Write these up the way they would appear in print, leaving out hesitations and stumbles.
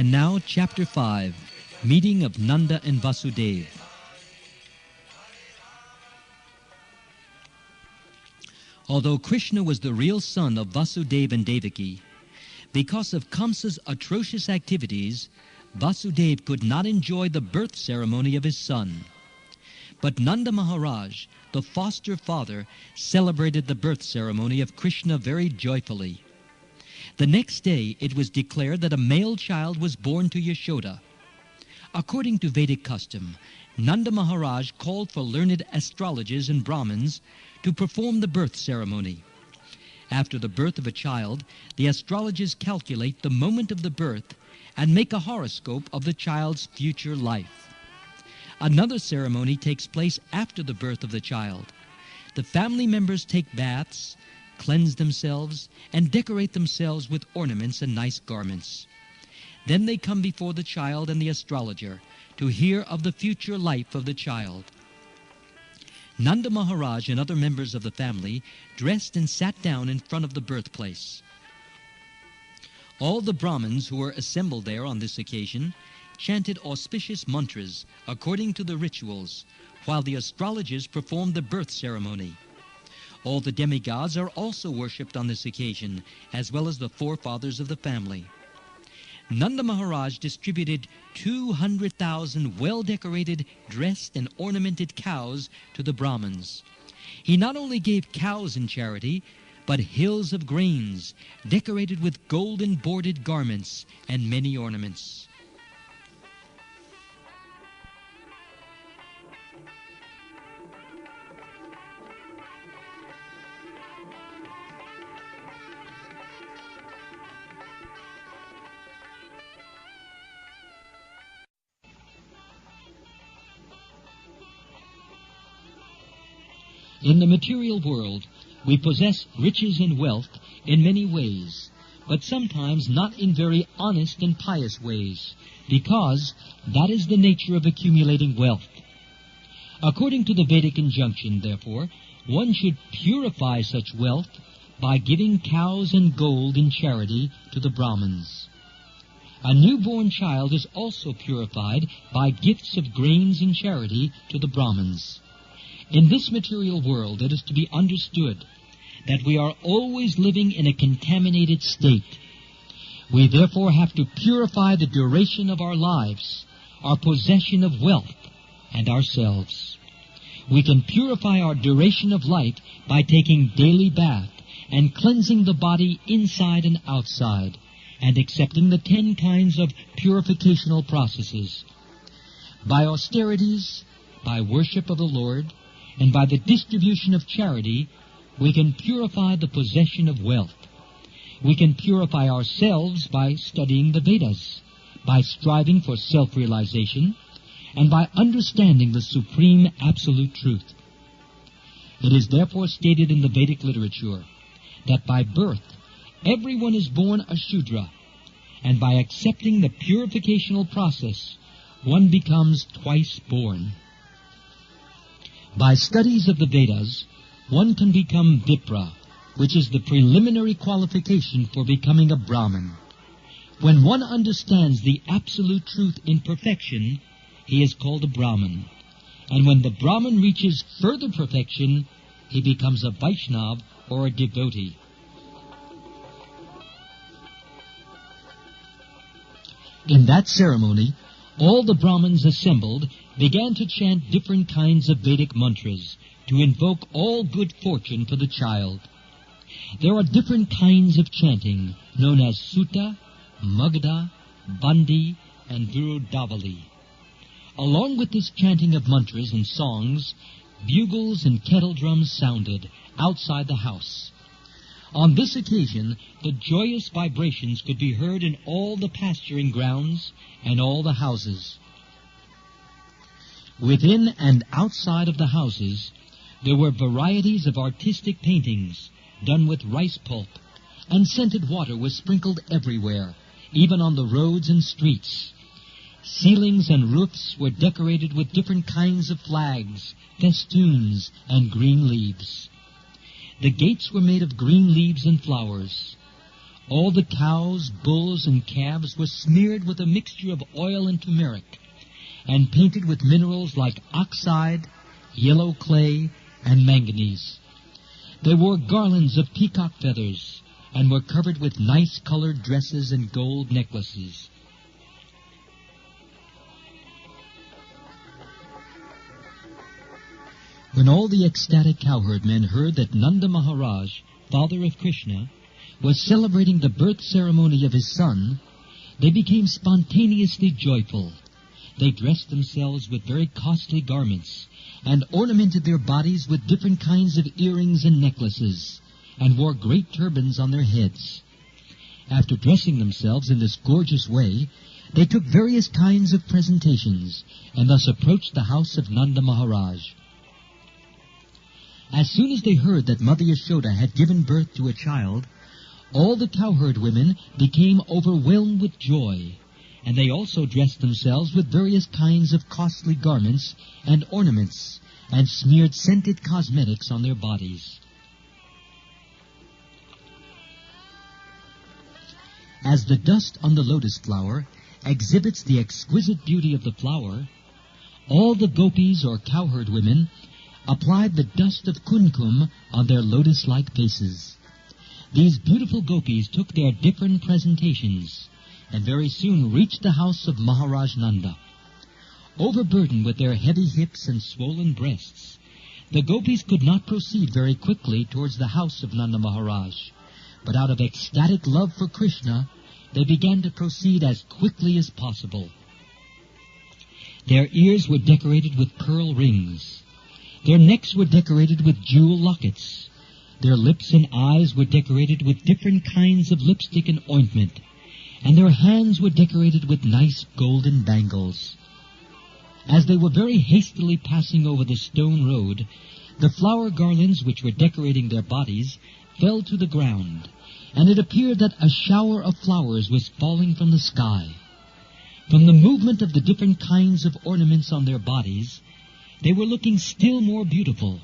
And now, Chapter 5, Meeting of Nanda and Vasudeva. Although Krishna was the real son of Vasudeva and Devaki, because of Kamsa's atrocious activities, Vasudeva could not enjoy the birth ceremony of his son. But Nanda Maharaj, the foster father, celebrated the birth ceremony of Krishna very joyfully. The next day it was declared that a male child was born to Yashoda. According to Vedic custom, Nanda Maharaj called for learned astrologers and Brahmins to perform the birth ceremony. After the birth of a child, the astrologers calculate the moment of the birth and make a horoscope of the child's future life. Another ceremony takes place after the birth of the child. The family members take baths, cleanse themselves, and decorate themselves with ornaments and nice garments. Then they come before the child and the astrologer to hear of the future life of the child. Nanda Maharaj and other members of the family dressed and sat down in front of the birthplace. All the Brahmins who were assembled there on this occasion chanted auspicious mantras according to the rituals, while the astrologers performed the birth ceremony. All the demigods are also worshipped on this occasion, as well as the forefathers of the family. Nanda Maharaj distributed 200,000 well-decorated, dressed and ornamented cows to the Brahmins. He not only gave cows in charity, but hills of grains, decorated with golden bordered garments and many ornaments. In the material world, we possess riches and wealth in many ways, but sometimes not in very honest and pious ways, because that is the nature of accumulating wealth. According to the Vedic injunction, therefore, one should purify such wealth by giving cows and gold in charity to the Brahmins. A newborn child is also purified by gifts of grains in charity to the Brahmins. In this material world, it is to be understood that we are always living in a contaminated state. We therefore have to purify the duration of our lives, our possession of wealth, and ourselves. We can purify our duration of life by taking daily bath and cleansing the body inside and outside, and accepting the 10 kinds of purificational processes. By austerities, by worship of the Lord, and by the distribution of charity, we can purify the possession of wealth. We can purify ourselves by studying the Vedas, by striving for self-realization, and by understanding the supreme absolute truth. It is therefore stated in the Vedic literature that by birth everyone is born a Shudra, and by accepting the purificational process one becomes twice born. By studies of the Vedas, one can become Vipra, which is the preliminary qualification for becoming a Brahmin. When one understands the absolute truth in perfection, he is called a Brahmin. And when the Brahmin reaches further perfection, he becomes a Vaishnav or a devotee. In that ceremony, all the Brahmins assembled began to chant different kinds of Vedic mantras to invoke all good fortune for the child. There are different kinds of chanting known as Sutta, Magda, Bandi, and Virudavali. Along with this chanting of mantras and songs, bugles and kettle drums sounded outside the house. On this occasion, the joyous vibrations could be heard in all the pasturing grounds and all the houses. Within and outside of the houses, there were varieties of artistic paintings done with rice pulp, and scented water was sprinkled everywhere, even on the roads and streets. Ceilings and roofs were decorated with different kinds of flags, festoons, and green leaves. The gates were made of green leaves and flowers. All the cows, bulls, and calves were smeared with a mixture of oil and turmeric, and painted with minerals like oxide, yellow clay, and manganese. They wore garlands of peacock feathers, and were covered with nice colored dresses and gold necklaces. When all the ecstatic cowherd men heard that Nanda Maharaj, father of Krishna, was celebrating the birth ceremony of his son, they became spontaneously joyful. They dressed themselves with very costly garments, and ornamented their bodies with different kinds of earrings and necklaces, and wore great turbans on their heads. After dressing themselves in this gorgeous way, they took various kinds of presentations, and thus approached the house of Nanda Maharaj. As soon as they heard that Mother Yashoda had given birth to a child, all the cowherd women became overwhelmed with joy, and they also dressed themselves with various kinds of costly garments and ornaments, and smeared scented cosmetics on their bodies. As the dust on the lotus flower exhibits the exquisite beauty of the flower, all the gopis or cowherd women applied the dust of kumkum on their lotus-like faces. These beautiful gopis took their different presentations, and very soon reached the house of Maharaj Nanda. Overburdened with their heavy hips and swollen breasts, the gopis could not proceed very quickly towards the house of Nanda Maharaj, but out of ecstatic love for Krishna, they began to proceed as quickly as possible. Their ears were decorated with pearl rings. Their necks were decorated with jewel lockets. Their lips and eyes were decorated with different kinds of lipstick and ointment, and their hands were decorated with nice golden bangles. As they were very hastily passing over the stone road, the flower garlands which were decorating their bodies fell to the ground, and it appeared that a shower of flowers was falling from the sky. From the movement of the different kinds of ornaments on their bodies, they were looking still more beautiful.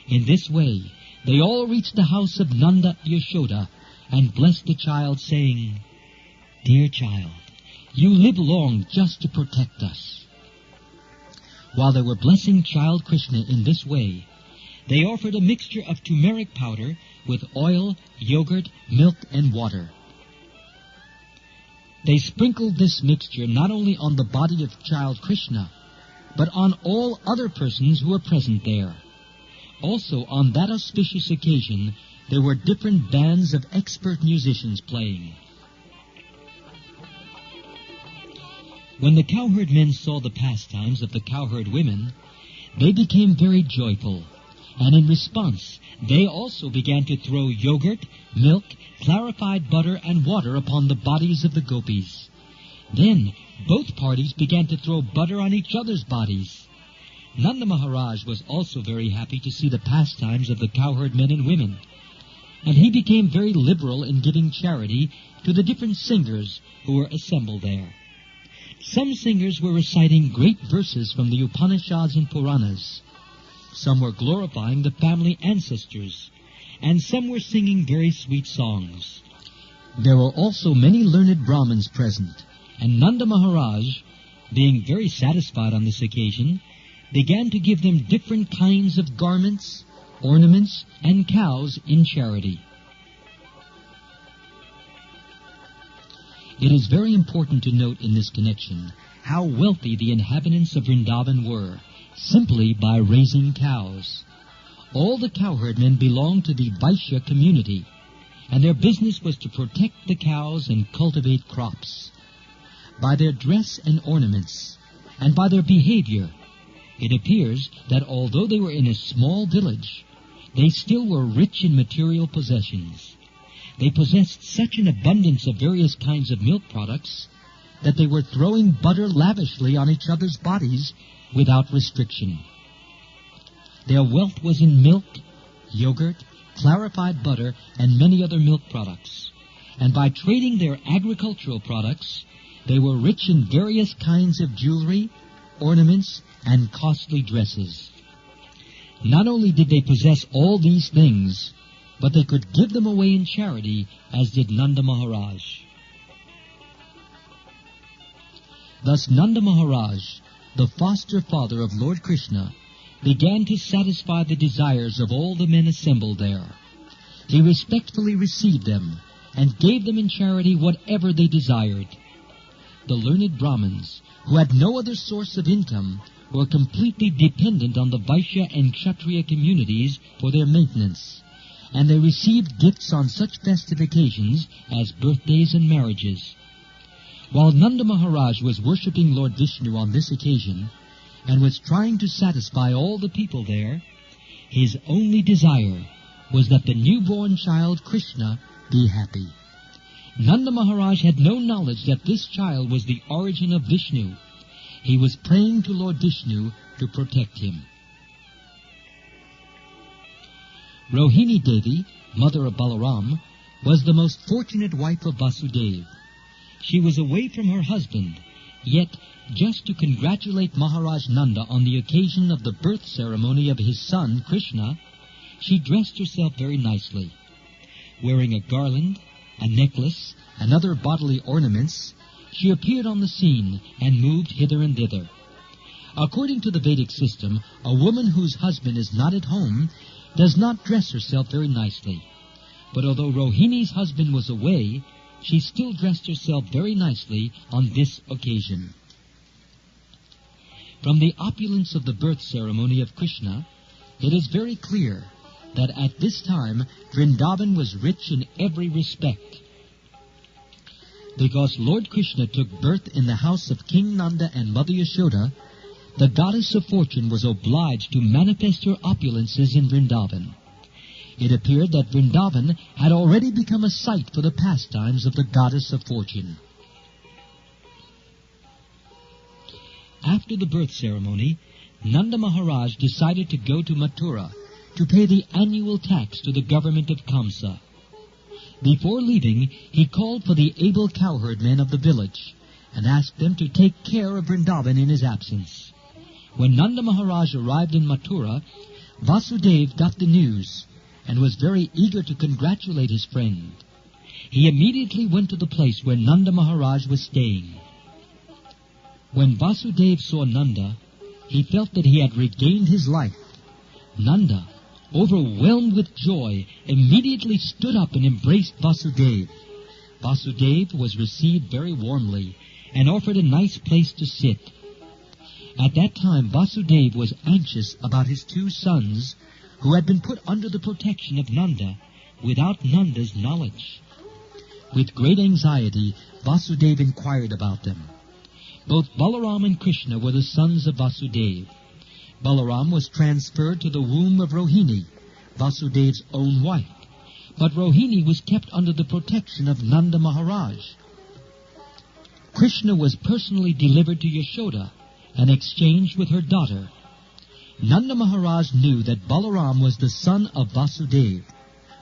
In this way, they all reached the house of Nanda Yashoda and blessed the child, saying, "Dear child, you live long just to protect us." While they were blessing child Krishna in this way, they offered a mixture of turmeric powder with oil, yogurt, milk, and water. They sprinkled this mixture not only on the body of child Krishna, but on all other persons who were present there. Also, on that auspicious occasion, there were different bands of expert musicians playing. When the cowherd men saw the pastimes of the cowherd women, they became very joyful, and in response, they also began to throw yogurt, milk, clarified butter, and water upon the bodies of the gopis. Then, both parties began to throw butter on each other's bodies. Nanda Maharaj was also very happy to see the pastimes of the cowherd men and women, and he became very liberal in giving charity to the different singers who were assembled there. Some singers were reciting great verses from the Upanishads and Puranas. Some were glorifying the family ancestors, and some were singing very sweet songs. There were also many learned Brahmins present, and Nanda Maharaj, being very satisfied on this occasion, began to give them different kinds of garments, ornaments, and cows in charity. It is very important to note in this connection how wealthy the inhabitants of Vrindavan were, simply by raising cows. All the cowherd men belonged to the Vaishya community, and their business was to protect the cows and cultivate crops. By their dress and ornaments, and by their behavior, it appears that although they were in a small village, they still were rich in material possessions. They possessed such an abundance of various kinds of milk products that they were throwing butter lavishly on each other's bodies without restriction. Their wealth was in milk, yogurt, clarified butter, and many other milk products. And by trading their agricultural products, they were rich in various kinds of jewelry, ornaments, and costly dresses. Not only did they possess all these things, but they could give them away in charity, as did Nanda Maharaj. Thus Nanda Maharaj, the foster father of Lord Krishna, began to satisfy the desires of all the men assembled there. He respectfully received them, and gave them in charity whatever they desired. The learned Brahmins, who had no other source of income, were completely dependent on the Vaishya and Kshatriya communities for their maintenance, and they received gifts on such festive occasions as birthdays and marriages. While Nanda Maharaj was worshipping Lord Vishnu on this occasion, and was trying to satisfy all the people there, his only desire was that the newborn child Krishna be happy. Nanda Maharaj had no knowledge that this child was the origin of Vishnu. He was praying to Lord Vishnu to protect him. Rohini Devi, mother of Balaram, was the most fortunate wife of Vasudeva. She was away from her husband, yet just to congratulate Maharaj Nanda on the occasion of the birth ceremony of his son, Krishna, she dressed herself very nicely. Wearing a garland, a necklace, and other bodily ornaments, she appeared on the scene and moved hither and thither. According to the Vedic system, a woman whose husband is not at home does not dress herself very nicely. But although Rohini's husband was away, she still dressed herself very nicely on this occasion. From the opulence of the birth ceremony of Krishna, it is very clear that at this time Vrindavan was rich in every respect. Because Lord Krishna took birth in the house of King Nanda and Mother Yashoda, the goddess of fortune was obliged to manifest her opulences in Vrindavan. It appeared that Vrindavan had already become a site for the pastimes of the goddess of fortune. After the birth ceremony, Nanda Maharaj decided to go to Mathura to pay the annual tax to the government of Kamsa. Before leaving, he called for the able cowherd men of the village and asked them to take care of Vrindavan in his absence. When Nanda Maharaj arrived in Mathura, Vasudeva got the news and was very eager to congratulate his friend. He immediately went to the place where Nanda Maharaj was staying. When Vasudeva saw Nanda, he felt that he had regained his life. Nanda, overwhelmed with joy, immediately stood up and embraced Vasudeva. Vasudeva was received very warmly and offered a nice place to sit. At that time, Vasudeva was anxious about his two sons, who had been put under the protection of Nanda without Nanda's knowledge. With great anxiety, Vasudeva inquired about them. Both Balaram and Krishna were the sons of Vasudeva. Balaram was transferred to the womb of Rohini, Vasudeva's own wife, but Rohini was kept under the protection of Nanda Maharaj. Krishna was personally delivered to Yashoda and exchanged with her daughter. Nanda Maharaj knew that Balaram was the son of Vasudeva,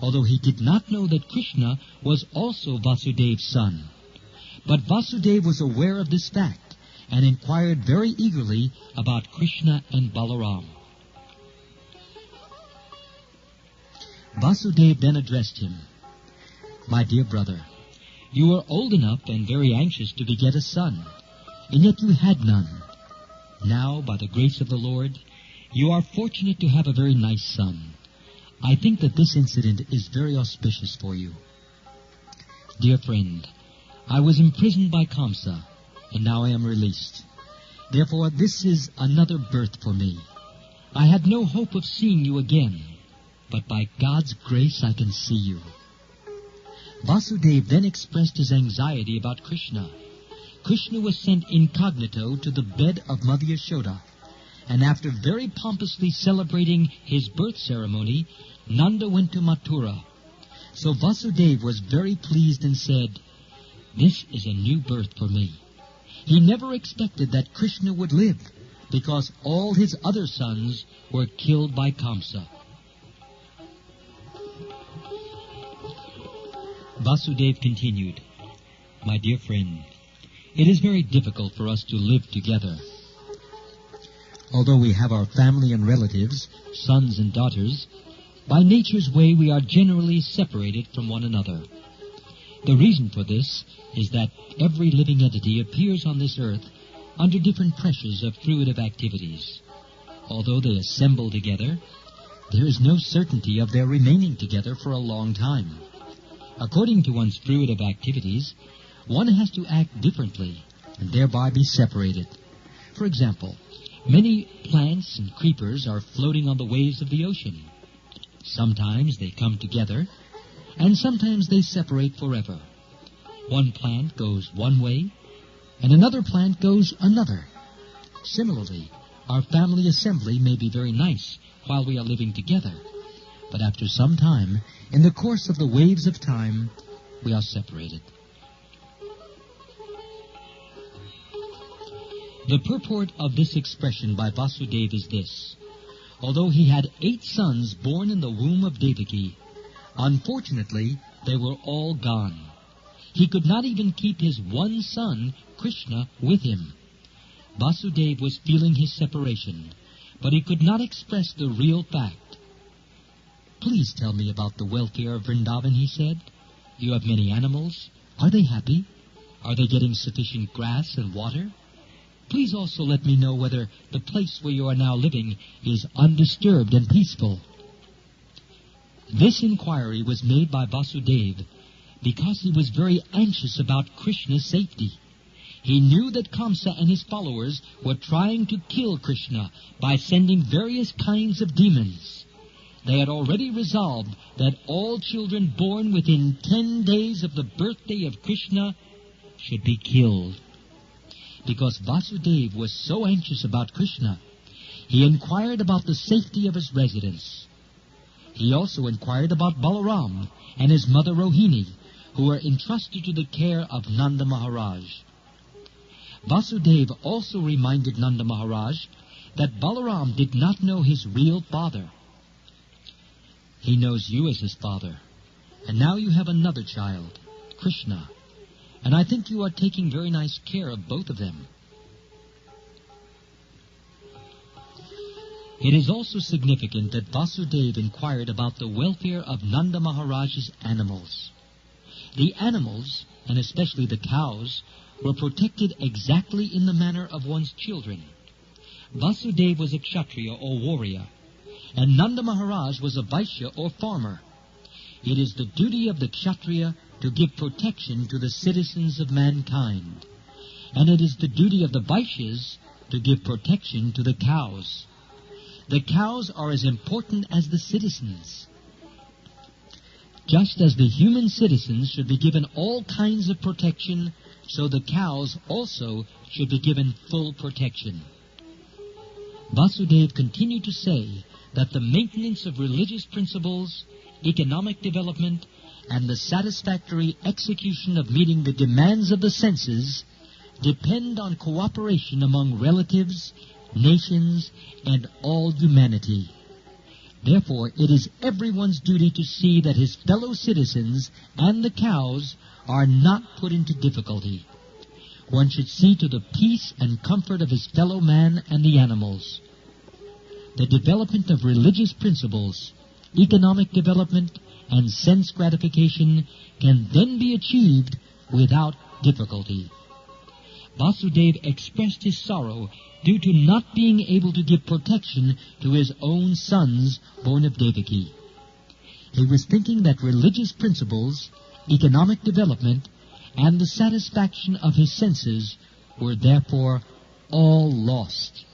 although he did not know that Krishna was also Vasudeva's son. But Vasudeva was aware of this fact and inquired very eagerly about Krishna and Balaram. Vasudeva then addressed him, "My dear brother, you are old enough and very anxious to beget a son, and yet you had none. Now, by the grace of the Lord, you are fortunate to have a very nice son. I think that this incident is very auspicious for you. Dear friend, I was imprisoned by Kamsa, and now I am released. Therefore, this is another birth for me. I had no hope of seeing you again, but by God's grace I can see you." Vasudeva then expressed his anxiety about Krishna. Krishna was sent incognito to the bed of Mother Yashoda, and after very pompously celebrating his birth ceremony, Nanda went to Mathura. So Vasudeva was very pleased and said, "This is a new birth for me." He never expected that Krishna would live, because all his other sons were killed by Kamsa. Vasudeva continued, "My dear friend, it is very difficult for us to live together. Although we have our family and relatives, sons and daughters, By nature's way, we are generally separated from one another. The reason for this is that every living entity appears on this earth under different pressures of fruitive activities. Although they assemble together, there is no certainty of their remaining together for a long time. According to one's fruitive activities, one has to act differently and thereby be separated. For example, many plants and creepers are floating on the waves of the ocean. Sometimes they come together, and sometimes they separate forever. One plant goes one way, and another plant goes another. Similarly, our family assembly may be very nice while we are living together, but after some time, in the course of the waves of time, we are separated. The purport of this expression by Vasudeva is this: although he had 8 sons born in the womb of Devaki, unfortunately, they were all gone. He could not even keep his one son, Krsna, with him. Vasudeva was feeling his separation, but he could not express the real fact. "Please tell me about the welfare of Vrindavan," he said. "You have many animals. Are they happy? Are they getting sufficient grass and water? Please also let me know whether the place where you are now living is undisturbed and peaceful." This inquiry was made by Vasudeva because he was very anxious about Krishna's safety. He knew that Kamsa and his followers were trying to kill Krsna by sending various kinds of demons. They had already resolved that all children born within 10 days of the birthday of Krsna should be killed. Because Vasudeva was so anxious about Krsna, he inquired about the safety of his residence. He also inquired about Balaram and his mother Rohini, who were entrusted to the care of Nanda Maharaj. Vasudeva also reminded Nanda Maharaj that Balaram did not know his real father. "He knows you as his father, and now you have another child, Krsna, and I think you are taking very nice care of both of them." It is also significant that Vasudeva inquired about the welfare of Nanda Maharaj's animals. The animals, and especially the cows, were protected exactly in the manner of one's children. Vasudeva was a Kshatriya or warrior, and Nanda Maharaj was a Vaishya or farmer. It is the duty of the Kshatriya to give protection to the citizens of mankind, and it is the duty of the Vaishyas to give protection to the cows. The cows are as important as the citizens. Just as the human citizens should be given all kinds of protection, so the cows also should be given full protection. Vasudeva continued to say that the maintenance of religious principles, economic development, and the satisfactory execution of meeting the demands of the senses depend on cooperation among relatives, nations, and all humanity. Therefore, it is everyone's duty to see that his fellow citizens and the cows are not put into difficulty. One should see to the peace and comfort of his fellow man and the animals. The development of religious principles, economic development, and sense gratification can then be achieved without difficulty. Vasudeva expressed his sorrow due to not being able to give protection to his own sons born of Devaki. He was thinking that religious principles, economic development, and the satisfaction of his senses were therefore all lost.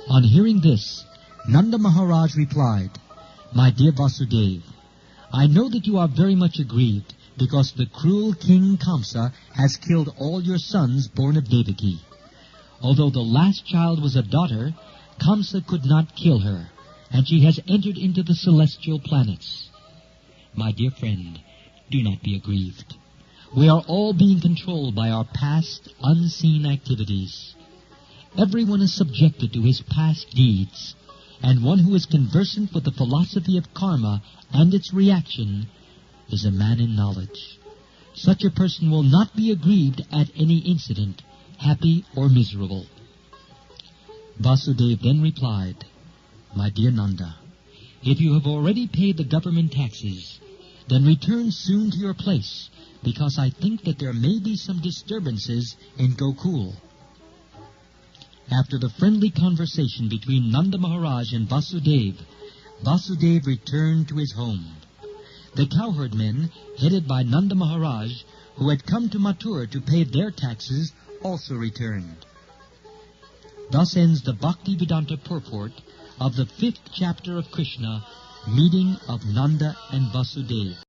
On hearing this, Nanda Maharaj replied, "My dear Vasudeva, I know that you are very much aggrieved because the cruel King Kamsa has killed all your sons born of Devaki. Although the last child was a daughter, Kamsa could not kill her, and she has entered into the celestial planets. My dear friend, do not be aggrieved. We are all being controlled by our past, unseen activities. Everyone is subjected to his past deeds, and one who is conversant with the philosophy of karma and its reaction is a man in knowledge. Such a person will not be aggrieved at any incident, happy or miserable." Vasudeva then replied, My dear Nanda, if you have already paid the government taxes, then return soon to your place, because I think that there may be some disturbances in Gokul. After the friendly conversation between Nanda Maharaj and Vasudeva, Vasudeva returned to his home. The cowherd men, headed by Nanda Maharaj, who had come to Mathura to pay their taxes, also returned. Thus ends the Bhaktivedanta purport of the 5th chapter of Krsna, Meeting of Nanda and Vasudeva.